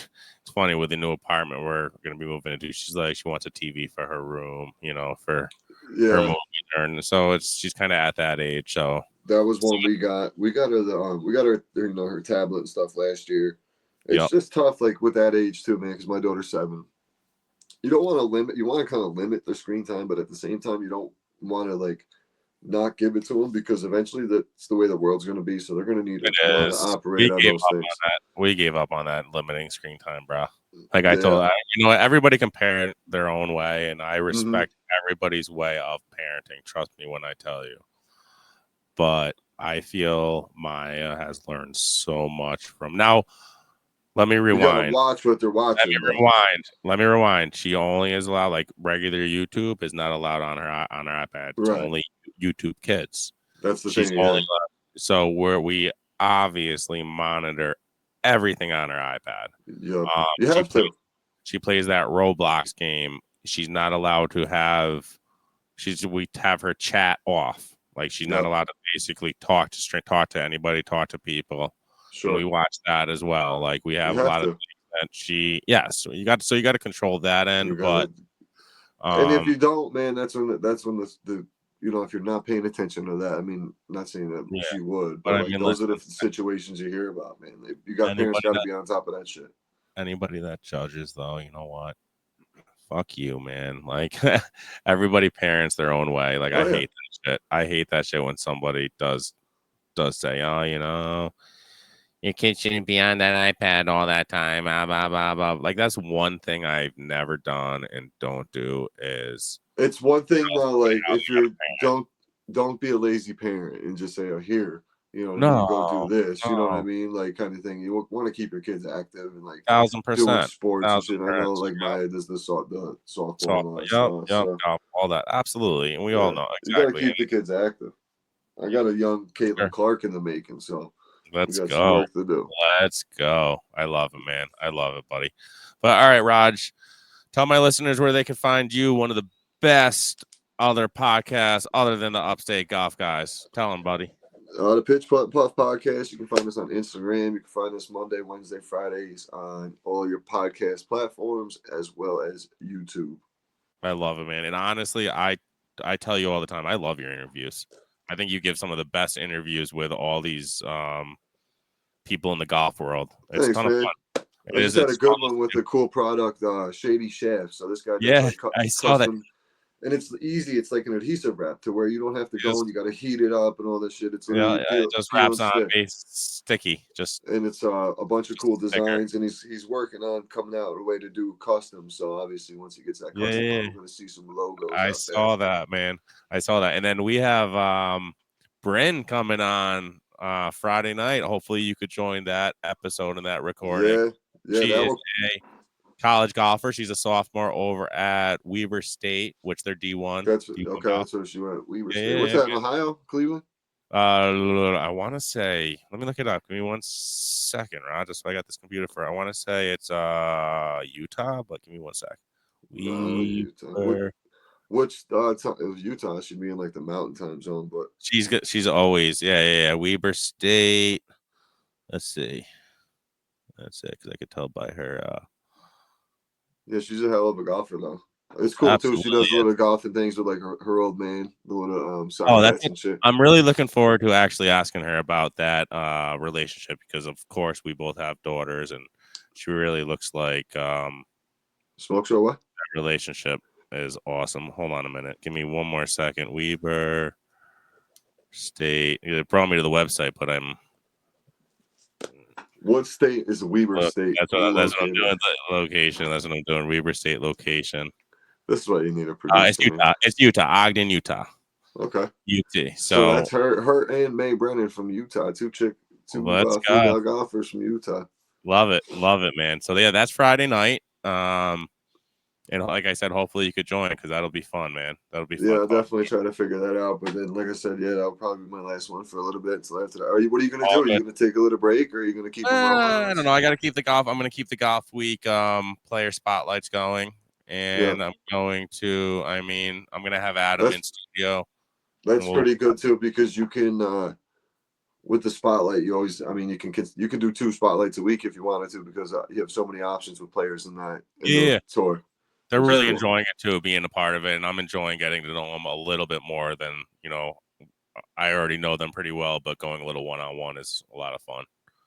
It's funny with the new apartment we're going to be moving into. She's like she wants a TV for her room, for her movie. And so she's kind of at that age. So that was one we got. We got her her tablet and stuff last year. It's just tough, like with that age too, man. Because my daughter's 7. You don't want to limit. You want to kind of limit their screen time, but at the same time, you don't want to like not give it to them because eventually that's the way the world's going to be. So they're going to need to operate on those things. We gave up on that limiting screen time, bro. Like I told everybody can parent their own way, and I respect everybody's way of parenting. Trust me when I tell you. But I feel Maya has learned so much from now. Let me rewind. Watch what they're watching. Let me rewind. She only is allowed like regular YouTube is not allowed on her iPad. It's only YouTube Kids. That's the thing. So we obviously monitor everything on her iPad. Yeah, you have to. She plays that Roblox game. She's not allowed to have. We have her chat off. Like she's not allowed to basically talk to anybody, talk to people. Sure. And we watch that as well. Like we have a lot of things that so you got to control that end. But and if you don't, man, that's when the if you're not paying attention to that, I mean, not saying that she would, but like, those are the situations you hear about, man. Parents got to be on top of that shit. Anybody that judges, though, you know what? Fuck you, man. Like everybody parents their own way. Like I hate that shit. I hate that shit when somebody does say, your kid shouldn't be on that iPad all that time. Blah, blah, blah, blah. Like that's one thing I've never done and don't do is. It's one thing though, like if you don't be a lazy parent and just say, "Oh, here, go do this." You know what I mean? Like kind of thing. You want to keep your kids active and like 1,000% doing sports and shit. I know, like Maya does the softball and all that. All that absolutely, and we all know exactly. You gotta keep the kids active. I got a young Caitlin Clark in the making, so Let's we got go. some work to do. Let's go. I love it, man. I love it, buddy. But all right, Raj, tell my listeners where they can find you, one of the best other podcasts other than the Upstate Golf Guys. Tell them, buddy. The Pitch Putt Puff podcast. You can find us on Instagram. You can find us Monday, Wednesday, Fridays on all your podcast platforms as well as YouTube. I love it, man. And honestly, I tell you all the time, I love your interviews. I think you give some of the best interviews with all these people in the golf world. It's Thanks, a ton man. of fun. I just had a good one with the cool product, Shady Shaft. So this guy does I saw that. And it's easy. It's like an adhesive wrap to where you don't have to go and you got to heat it up and all this shit. It's it just wraps on, it's sticky. And it's a bunch of cool designs, and he's working on coming out with a way to do custom. So obviously, once he gets that custom, we're going to see some logos. I saw that, man. I saw that, and then we have Bryn coming on Friday night. Hopefully, you could join that episode and that recording. Yeah. She is a college golfer. She's a sophomore over at Weber State, which they're D1. That's D1 okay. That's where she went. Weber State. What's that in Ohio, Cleveland? I want to say. Let me look it up. Give me 1 second, Rod. Just so I got this computer for. I want to say it's Utah, but give me 1 sec. Utah. Which it was Utah? She'd be in like the mountain time zone, but she's good. She's always Weber State. Let's see. That's it, because I could tell by her. Yeah, she's a hell of a golfer, though. It's cool, too. She does little golfing things with, like, her old man, the little that's and shit. I'm really looking forward to actually asking her about that relationship because, of course, we both have daughters, and she really looks like Smoke show what? That relationship is awesome. Hold on a minute. Give me 1 more second. Weber State. It brought me to the website, but I'm... What state is Weber State? That's what I'm doing. The location. That's what I'm doing. Weber State location. This is what you need to produce. It's Utah. It's Utah. Ogden, Utah. Okay. UT. So that's her and May Brennan from Utah. Two female golfers from Utah. Love it, man. So yeah, that's Friday night. And like I said, hopefully you could join because that'll be fun, man. That'll be fun. Yeah, I'll definitely try to figure that out. But then, like I said, that'll probably be my last one for a little bit until after that. What are you going to do? Are you going to take a little break, or are you going to keep? I don't know. I got to keep the golf. I'm going to keep the golf week player spotlights going, and I'm going to. I'm going to have Adam in studio. That's pretty good too, because you can. With the spotlight, you always. You can do 2 spotlights a week if you wanted to, because you have so many options with players in that. The tour. They're really enjoying it too, being a part of it, and I'm enjoying getting to know them a little bit more than I already know them pretty well, but going a little one-on-one is a lot of fun.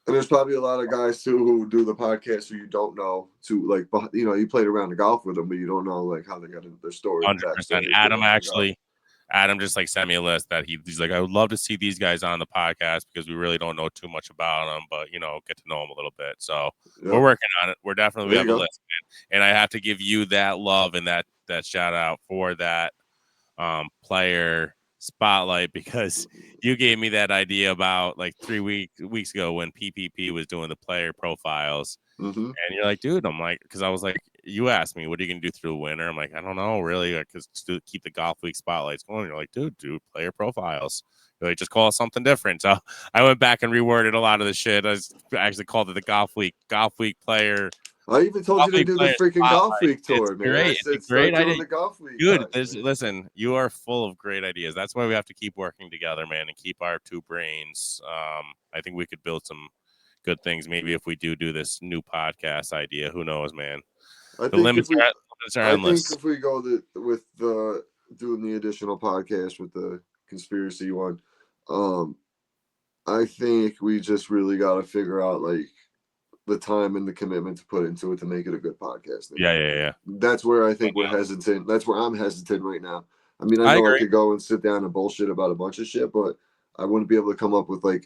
And there's probably a lot of guys too who do the podcast who you don't know too, like you played around the golf with them, but you don't know like how they got into their story. 100%. Adam just like sent me a list that he's like, I would love to see these guys on the podcast because we really don't know too much about them, but get to know them a little bit. So we're working on it. We have a list, man. And I have to give you that love and that shout out for that player spotlight, because you gave me that idea about like 3 weeks ago when PPP was doing the player profiles. Mm-hmm. And you're like, dude, I'm like, because I was like, you asked me, what are you going to do through the winter? I'm like, I don't know, really, because to keep the golf week spotlights going. You're like, dude, player profiles. You're like, just call it something different. So I went back and reworded a lot of the shit. I actually called it the golf week player. I even told you to do the freaking golf week tour, it's man. Great. It's a great idea. The golf week, dude, listen, you are full of great ideas. That's why we have to keep working together, man, and keep our 2 brains. I think we could build some good things. Maybe if we do this new podcast idea, who knows, man. I think if we go with doing the additional podcast with the conspiracy one, I think we just really got to figure out like the time and the commitment to put into it to make it a good podcast. Yeah. That's where I think we're hesitant. That's where I'm hesitant right now. I know I could go and sit down and bullshit about a bunch of shit, but I wouldn't be able to come up with a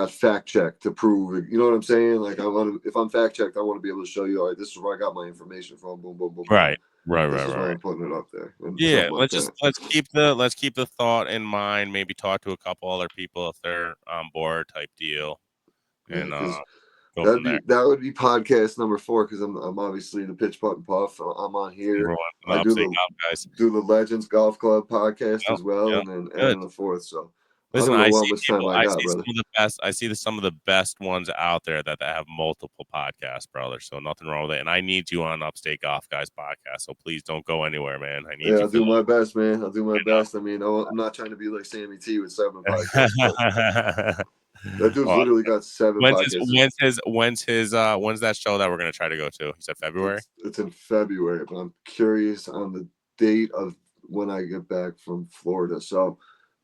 fact check to prove it. You know what I'm saying? Like if I'm fact checked, I want to be able to show you, all right, this is where I got my information from. Boom, boom, boom. Right. I'm putting it up there. Yeah, let's keep the thought in mind. Maybe talk to a couple other people if they're on board, type deal. And that would be podcast number 4, because I'm obviously the Pitch Putt and Puff. I'm on here. I do the Legends Golf Club podcast as well, and then the 4th. So Listen, I I don't know how see much time people. I I got, see brother. some of the best. I see some of the best ones out there that have multiple podcasts, brother. So nothing wrong with it. And I need you on Upstate Golf Guys Podcast. So please don't go anywhere, man. I need Yeah, you. I'll do my best, man. I'll do my best. I mean, I'm not trying to be like Sammy T with 7 podcasts. That dude's literally got 7 podcasts. When's that show that we're gonna try to go to? You said February? It's in February, but I'm curious on the date of when I get back from Florida. So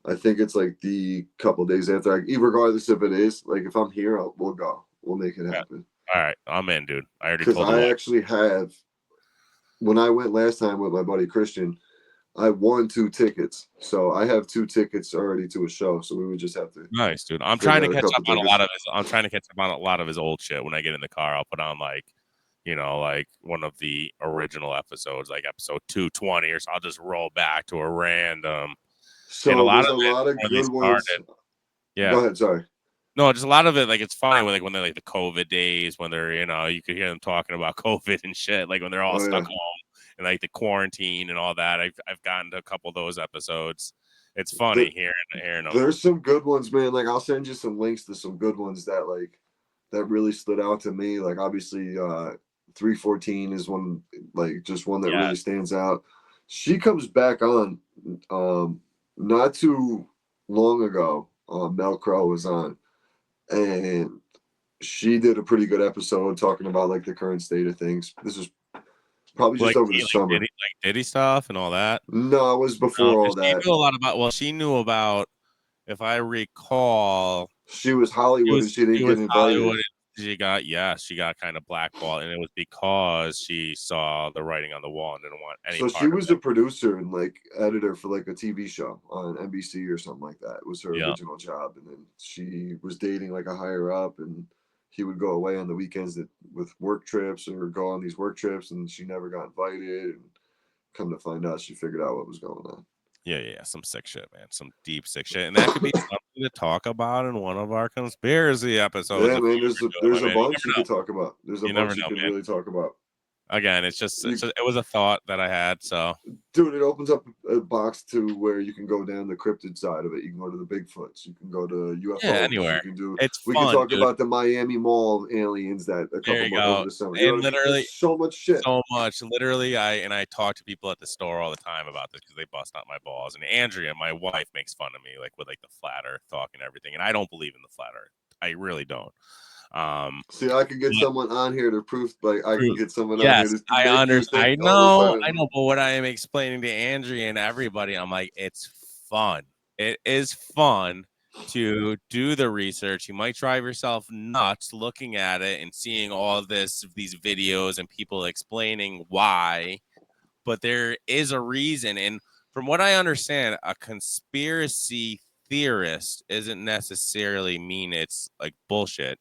I think it's like the couple days after. Regardless if it is, like if I'm here, we'll go. We'll make it happen. All right, I'm in, dude. I already Because told I actually have. When I went last time with my buddy Christian, I won 2 tickets, so I have 2 tickets already to a show. So we would just have to. Nice, dude. I'm trying to catch up on a lot of his. I'm trying to catch up on a lot of his old shit. When I get in the car, I'll put on like one of the original episodes, like episode 220, or so. I'll just roll back to a random. So and a lot there's of a lot of good ones. Yeah. Go ahead. Sorry. No, just a lot of it. Like it's funny when they're like the COVID days, when they're you could hear them talking about COVID and shit. Like when they're all stuck home and like the quarantine and all that. I've gotten to a couple of those episodes. It's funny hearing them. There's some good ones, man. Like I'll send you some links to some good ones that really stood out to me. Like obviously 314 is one, like just one that really stands out. She comes back on not too long ago. Mel Crow was on, and she did a pretty good episode talking about like the current state of things. This was probably just over the summer. Diddy stuff and all that. No, it was before all that. She knew about, if I recall, she was Hollywood and she didn't get invited. She got kind of blackballed, and it was because she saw the writing on the wall and didn't want any. So she was a producer and like editor for like a TV show on NBC or something like that. It was her original job, and then she was dating like a higher up, and he would go away on the weekends with work trips or go on these work trips, and she never got invited. And come to find out, she figured out what was going on. Yeah, some sick shit, man. Some deep sick shit, and that could be something to talk about in one of our conspiracy episodes. Yeah, man. There's a bunch you could talk about. There's a bunch you could really talk about. Again, it was a thought that I had. So, dude, it opens up a box to where you can go down the cryptid side of it. You can go to the Bigfoots. You can go to UFOs. Yeah, anywhere. We can talk about the Miami Mall aliens that a couple months over the summer. And literally, so much shit. So much. Literally, I talk to people at the store all the time about this because they bust out my balls. And Andrea, my wife, makes fun of me with like the flat Earth talk and everything. And I don't believe in the flat Earth. I really don't. See, I could get someone on here to prove, like I can get someone on here to I understand. I know, but what I am explaining to Andrea and everybody, I'm like, it's fun. It is fun to do the research. You might drive yourself nuts looking at it and seeing all these videos and people explaining why, but there is a reason. And from what I understand, a conspiracy theorist isn't necessarily mean it's like bullshit.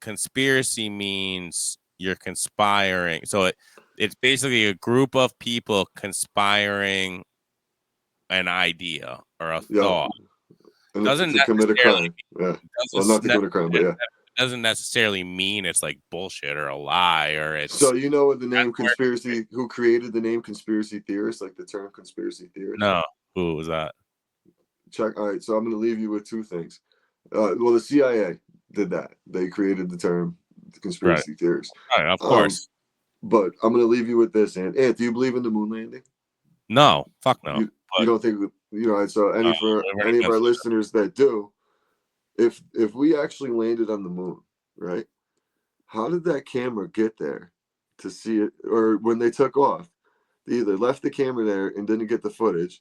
Conspiracy means you're conspiring. So it's basically a group of people conspiring an idea or a thought. And doesn't commit a crime. Yeah. Well, not to commit a crime, but yeah. Doesn't necessarily mean it's like bullshit or a lie or it's. So you know what the name conspiracy? Who created the name conspiracy theorist? Like the term conspiracy theorist? No. Who was that? Check. All right. So I'm going to leave you with 2 things. Well, the CIA did that. They created the term conspiracy theorist. Right, of course. But I'm going to leave you with this. And do you believe in the moon landing? No. Fuck no. You don't think, so any of our listeners that do, if we actually landed on the moon, right? How did that camera get there to see it? Or when they took off, they either left the camera there and didn't get the footage,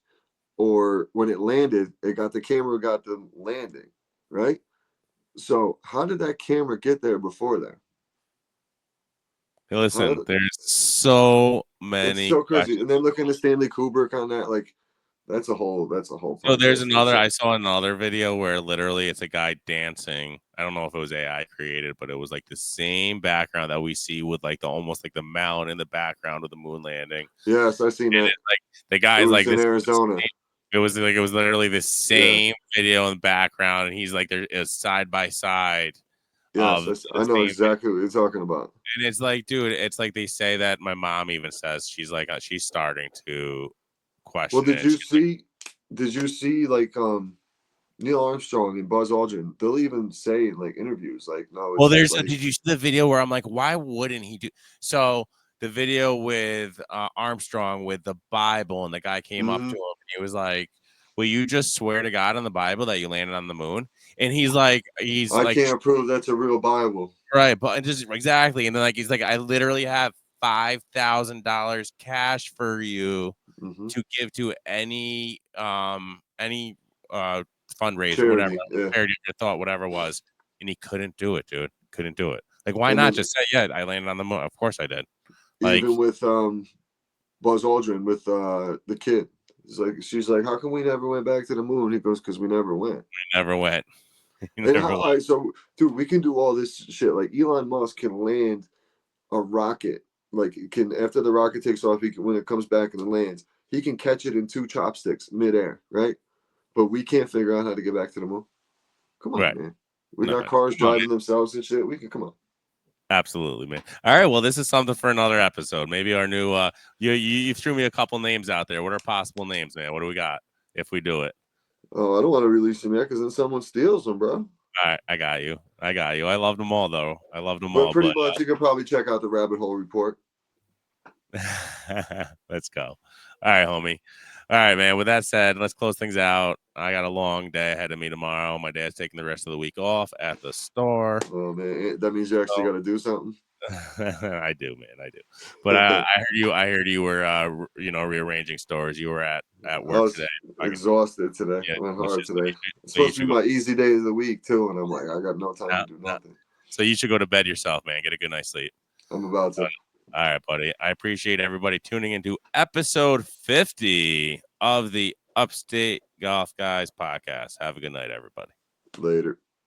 or when it landed, the camera got the landing, right? So how did that camera get there before that? Hey, listen, there's so many. It's so crazy. And then looking at Stanley Kubrick on that, like that's a whole. So there's another. I saw another video where literally it's a guy dancing. I don't know if it was AI created, but it was like the same background that we see with like almost like the mountain in the background of the moon landing. Yes, I seen that. Like the guy's like in Arizona. It was literally the same video in the background, and he's like there is side by side. Yes, I know exactly what you're talking about. And it's like, dude, it's like they say that my mom even says she's like she's starting to question. Well, did you see like Neil Armstrong and Buzz Aldrin, they'll even say in like interviews, like, no. Well, there's like, did you see the video where I'm like, why wouldn't he do so? The video with Armstrong with the Bible, and the guy came up to him and he was like, will you just swear to God on the Bible that you landed on the moon? And he's like, I can't prove that's a real Bible. Right, but just exactly. And then like he's like, I literally have $5,000 cash for you to give to any fundraiser, charity, whatever, yeah. charity, your thought, whatever it was. And he couldn't do it, dude. Couldn't do it. Like, why not just say, yeah, I landed on the moon? Of course I did. Like, even with Buzz Aldrin with the kid. It's like, she's like, how come we never went back to the moon? He goes, because we never went. We never went. So, dude, we can do all this shit. Like, Elon Musk can land a rocket. Like, after the rocket takes off, when it comes back and it lands, he can catch it in 2 chopsticks midair, right? But we can't figure out how to get back to the moon. Come on, man. We got cars driving themselves and shit. We can come on. Absolutely, man. All right, well, this is something for another episode. Maybe our new you threw me a couple names out there. What are possible names, man? What do we got if we do it? Oh, I don't want to release them yet because then someone steals them, bro. All right, I got you. I loved them all, though. But pretty much, you can probably check out the rabbit hole report. Let's go. All right, homie. All right, man. With that said, let's close things out. I got a long day ahead of me tomorrow. My dad's taking the rest of the week off at the store. Oh, man. That means you actually got to do something? I do, man. I do. But I heard you were, rearranging stores. You were at work today. Exhausted today. Yeah, went hard today. It's supposed to be my easy day of the week, too. And I'm like, I got no time to do nothing. So you should go to bed yourself, man. Get a good night's sleep. I'm about to. All right, buddy. I appreciate everybody tuning into episode 50 of the Upstate Golf Guys Podcast. Have a good night, everybody. Later.